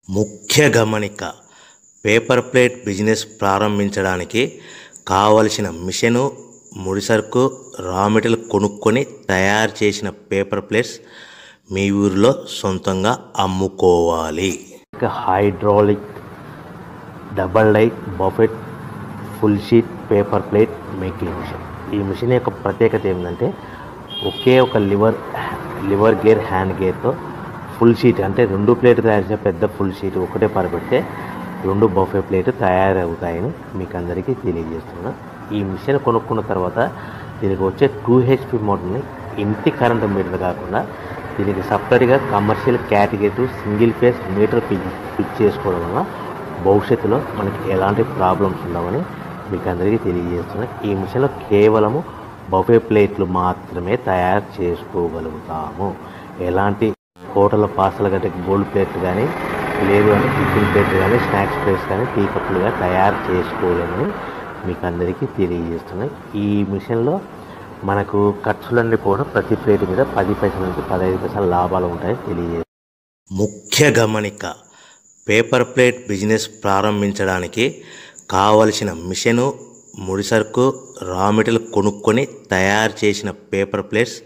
ముఖ్య గమనిక paper plate business ప్రారంభించడానికి కావలసిన మిషను, ముడిసరుకు, రా మెటీరియల్ కొనుక్కొని తయారు చేసిన పేపర్ ప్లేట్స్ మీ ఊరిలో సొంతంగా అమ్ముకోవాలి. Hydraulic double die buffet full sheet paper plate making machine. ఈ మిషన్ యొక్క ప్రత్యేకత ఏంటంటే ఒకే ఒక లివర్ గేర్, హ్యాండ్ గేర్తో ఫుల్ షీట్ అంటే 2 ప్లేట్లు తయారు చేసే పెద్ద ఫుల్ షీట్ ఒకటే పరబెడితే 2 బఫే ప్లేట్ తయారవుతాయని మీకు అందరికీ తెలియజేస్తున్నా. ఈ మిషన్ కొనుక్కున్న తర్వాత దీనికి వచ్చే 2 HP మోటార్ని ఇంటి కరెంటు మీటర్ కాకుండా దీనికి సపరేట్గా commercial category single phase metre fix చేసుకోవడం వల్ల భవిష్యత్తులో మనకి ఎలాంటి ప్రాబ్లమ్స్ ఉండవని మీకు అందరికీ తెలియజేస్తున్నా. ఈ మిషన్లో కేవలము బఫే ప్లేట్లు మాత్రమే తయారు చేసుకోగలుగుతాము. ఎలాంటి హోటల్ పార్సల్ గట్టే గోల్డ్ ప్లేట్ కానీ, లేదు అంటే టిఫిన్ ప్లేట్ కానీ, స్నాక్స్ ప్లేట్స్ కానీ, టీ కప్పులుగా తయారు చేసుకోలేమని మీకు అందరికీ తెలియజేస్తున్నాయి. ఈ మిషన్లో మనకు ఖర్చులన్నీ కూడా ప్రతి ప్లేట్ మీద 10 పైసల నుంచి 15 పైసల లాభాలు ఉంటాయని తెలియజేస్తాయి. ముఖ్య గమనిక పేపర్ ప్లేట్ బిజినెస్ ప్రారంభించడానికి కావలసిన మిషను, ముడిసరుకు, రా మెటీరియల్ కొనుక్కొని తయారు చేసిన పేపర్ ప్లేట్స్